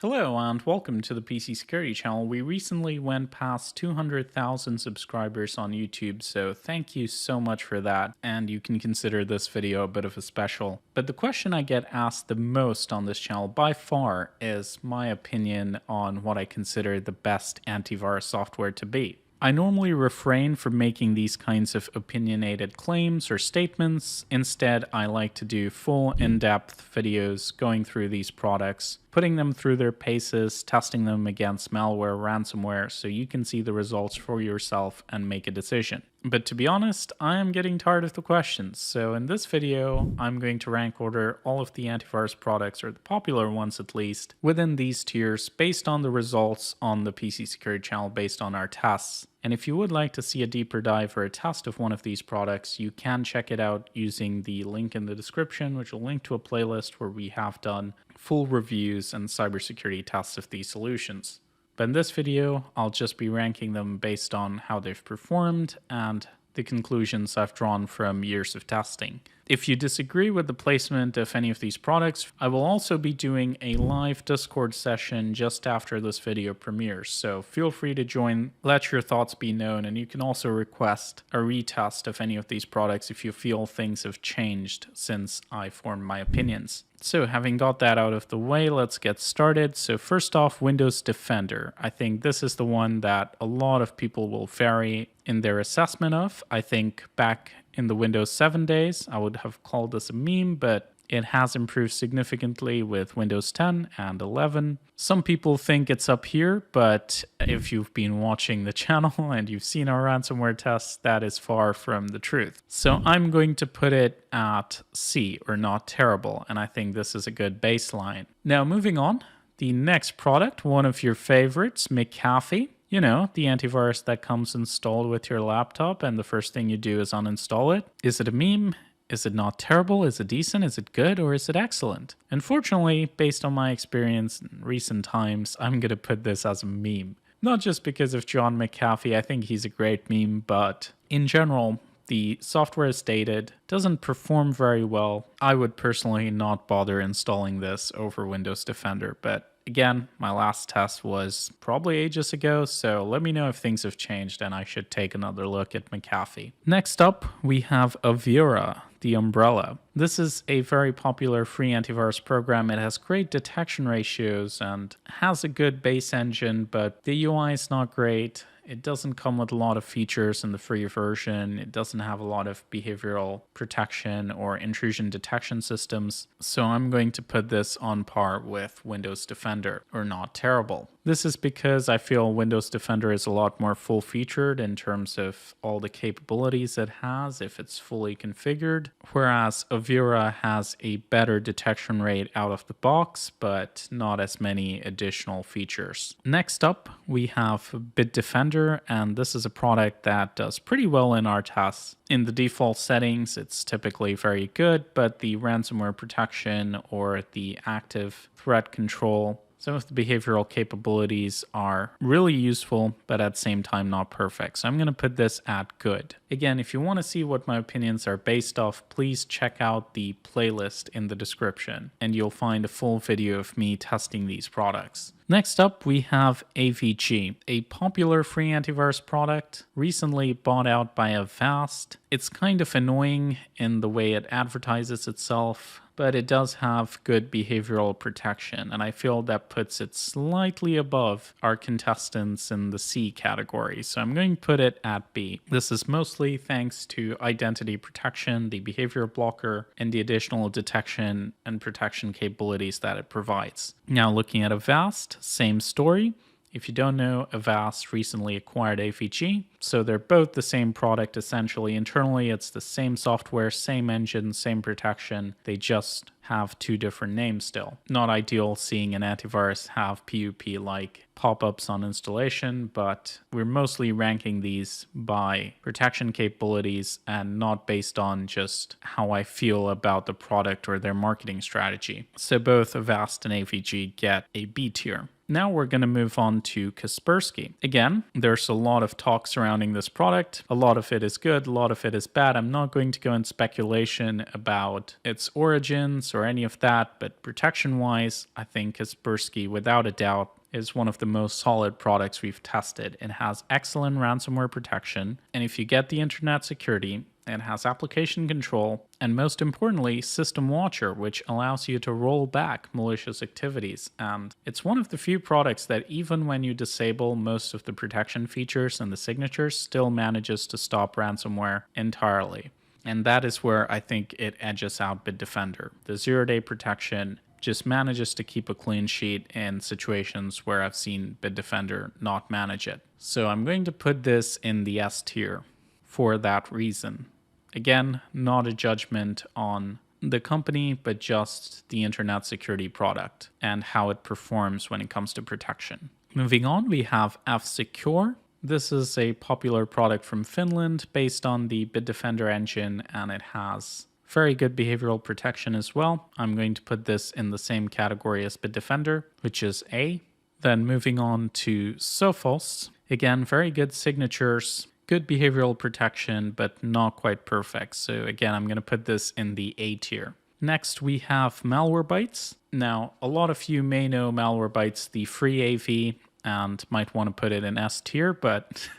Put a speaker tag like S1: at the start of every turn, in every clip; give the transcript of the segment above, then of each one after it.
S1: Hello and welcome to the PC Security channel. We recently went past 200,000 subscribers on YouTube, so thank you so much for that, and you can consider this video a bit of a special. But the question I get asked the most on this channel by far is my opinion on what I consider the best antivirus software to be. I normally refrain from making these kinds of opinionated claims or statements. Instead, I like to do full in-depth videos going through these products, putting them through their paces, testing them against malware, ransomware, so you can see the results for yourself and make a decision. But to be honest, I am getting tired of the questions, so in this video, I'm going to rank order all of the antivirus products, or the popular ones at least, within these tiers based on the results on the PC Security channel based on our tests. And if you would like to see a deeper dive or a test of one of these products, you can check it out using the link in the description, which will link to a playlist where we have done full reviews and cybersecurity tests of these solutions. But in this video, I'll just be ranking them based on how they've performed and the conclusions I've drawn from years of testing. If you disagree with the placement of any of these products, I will also be doing a live Discord session just after this video premieres, so feel free to join, let your thoughts be known, and you can also request a retest of any of these products if you feel things have changed since I formed my opinions. So having got that out of the way, let's get started. So first off, Windows Defender. I think this is the one that a lot of people will vary in their assessment of. I think back in the Windows 7 days, I would have called this a meme, but it has improved significantly with Windows 10 and 11. Some people think it's up here, but if you've been watching the channel and you've seen our ransomware tests, that is far from the truth. So I'm going to put it at C, or not terrible, and I think this is a good baseline. Now moving on, the next product, one of your favorites, McAfee. You know, the antivirus that comes installed with your laptop and the first thing you do is uninstall it. Is it a meme? Is it not terrible? Is it decent? Is it good? Or is it excellent? Unfortunately, based on my experience in recent times, I'm going to put this as a meme. Not just because of John McAfee, I think he's a great meme, but in general, the software is dated, doesn't perform very well. I would personally not bother installing this over Windows Defender, but again, my last test was probably ages ago, so let me know if things have changed and I should take another look at McAfee. Next up, we have Avira, the umbrella. This is a very popular free antivirus program. It has great detection ratios and has a good base engine, but the UI is not great. It doesn't come with a lot of features in the free version. It doesn't have a lot of behavioral protection or intrusion detection systems. So I'm going to put this on par with Windows Defender, or not terrible. This is because I feel Windows Defender is a lot more full-featured in terms of all the capabilities it has if it's fully configured, whereas Avira has a better detection rate out of the box, but not as many additional features. Next up, we have Bitdefender, and this is a product that does pretty well in our tests. In the default settings, it's typically very good, but the ransomware protection or the active threat control, some of the behavioral capabilities are really useful, but at the same time not perfect. So I'm going to put this at good. Again, if you want to see what my opinions are based off, please check out the playlist in the description, and you'll find a full video of me testing these products. Next up, we have AVG, a popular free antivirus product recently bought out by Avast. It's kind of annoying in the way it advertises itself, but it does have good behavioral protection, and I feel that puts it slightly above our contestants in the C category, so I'm going to put it at B. This is mostly thanks to identity protection, the behavior blocker, and the additional detection and protection capabilities that it provides. Now looking at Avast, same story. If you don't know, Avast recently acquired AVG, so they're both the same product essentially. Internally, it's the same software, same engine, same protection. They just have two different names still. Not ideal seeing an antivirus have PUP-like pop-ups on installation, but we're mostly ranking these by protection capabilities and not based on just how I feel about the product or their marketing strategy. So both Avast and AVG get a B tier. Now we're going to move on to Kaspersky. Again, there's a lot of talks around surrounding this product. A lot of it is good, a lot of it is bad. I'm not going to go into speculation about its origins or any of that, but protection-wise, I think Kaspersky, without a doubt, is one of the most solid products we've tested. It has excellent ransomware protection, and if you get the internet security, it has application control, and most importantly, System Watcher, which allows you to roll back malicious activities. And it's one of the few products that even when you disable most of the protection features and the signatures, still manages to stop ransomware entirely. And that is where I think it edges out Bitdefender. The zero-day protection just manages to keep a clean sheet in situations where I've seen Bitdefender not manage it. So I'm going to put this in the S tier for that reason. Again, not a judgment on the company, but just the internet security product and how it performs when it comes to protection. Moving on, we have F-Secure. This is a popular product from Finland based on the Bitdefender engine, and it has very good behavioral protection as well. I'm going to put this in the same category as Bitdefender, which is A. Then moving on to Sophos. Again, very good signatures, good behavioral protection, but not quite perfect. So again, I'm going to put this in the A tier. Next, we have Malwarebytes. Now, a lot of you may know Malwarebytes, the free AV, and might want to put it in S tier, but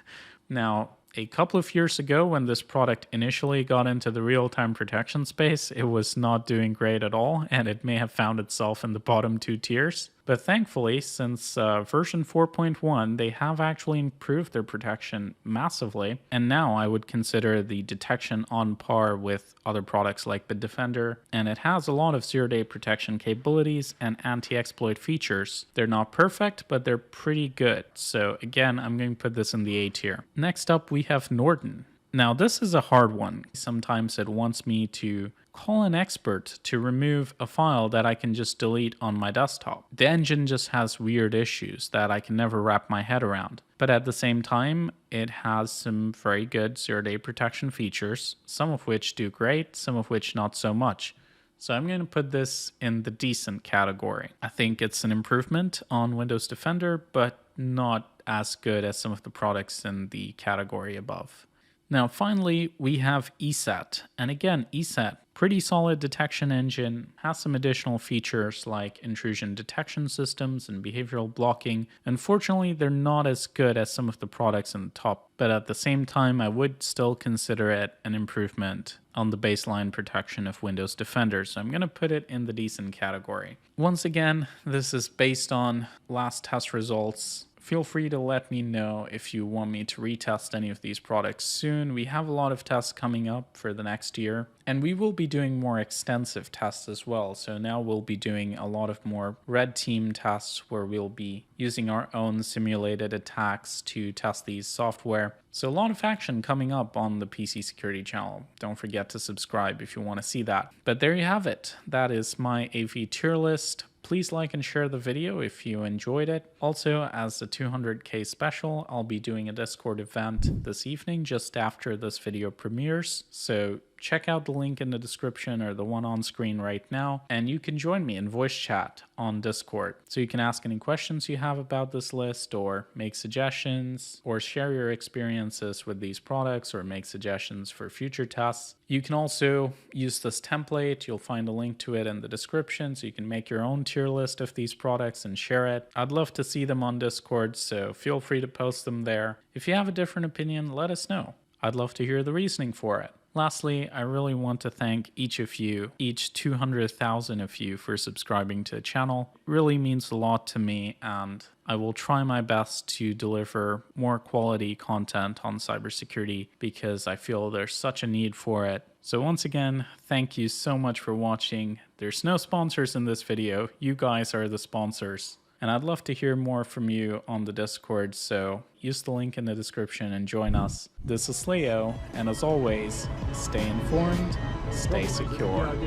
S1: now a couple of years ago when this product initially got into the real-time protection space, it was not doing great at all, and it may have found itself in the bottom 2 tiers. But thankfully, since version 4.1, they have actually improved their protection massively, and now I would consider the detection on par with other products like Bitdefender, and it has a lot of zero-day protection capabilities and anti-exploit features. They're not perfect, but they're pretty good. So again, I'm going to put this in the A tier. Next up, we have Norton. Now, this is a hard one. Sometimes it wants me to call an expert to remove a file that I can just delete on my desktop. The engine just has weird issues that I can never wrap my head around. But at the same time, it has some very good zero-day protection features, some of which do great, some of which not so much. So I'm going to put this in the decent category. I think it's an improvement on Windows Defender, but not as good as some of the products in the category above. Now, finally, we have ESET. And again, ESET, pretty solid detection engine, has some additional features like intrusion detection systems and behavioral blocking. Unfortunately, they're not as good as some of the products in the top, but at the same time, I would still consider it an improvement on the baseline protection of Windows Defender. So I'm going to put it in the decent category. Once again, this is based on last test results. Feel free to let me know if you want me to retest any of these products soon. We have a lot of tests coming up for the next year, and we will be doing more extensive tests as well. So now we'll be doing a lot of more red team tests where we'll be using our own simulated attacks to test these software. So a lot of action coming up on the PC Security channel. Don't forget to subscribe if you want to see that. But there you have it. That is my AV tier list. Please like and share the video if you enjoyed it. Also, as a 200K special, I'll be doing a Discord event this evening just after this video premieres. So check out the link in the description or the one on screen right now, and you can join me in voice chat on Discord. So you can ask any questions you have about this list, or make suggestions, or share your experiences with these products, or make suggestions for future tests. You can also use this template. You'll find a link to it in the description, so you can make your own tier list of these products and share it. I'd love to see them on Discord, so feel free to post them there. If you have a different opinion, let us know. I'd love to hear the reasoning for it. Lastly, I really want to thank each of you, each 200,000 of you, for subscribing to the channel. It really means a lot to me, and I will try my best to deliver more quality content on cybersecurity because I feel there's such a need for it. So once again, thank you so much for watching. There's no sponsors in this video. You guys are the sponsors. And I'd love to hear more from you on the Discord, so use the link in the description and join us. This is Leo, and as always, stay informed, stay secure. Okay.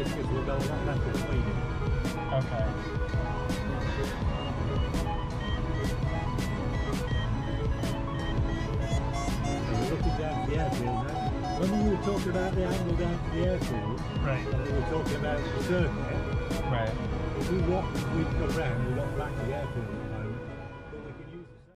S2: Looking down to the airfield now. When we were talking about the angle down to the airfield,
S3: Right.
S2: and we were talking about the circuit,
S3: Right.
S2: if we walked, we'd go round, we got back to the airfield.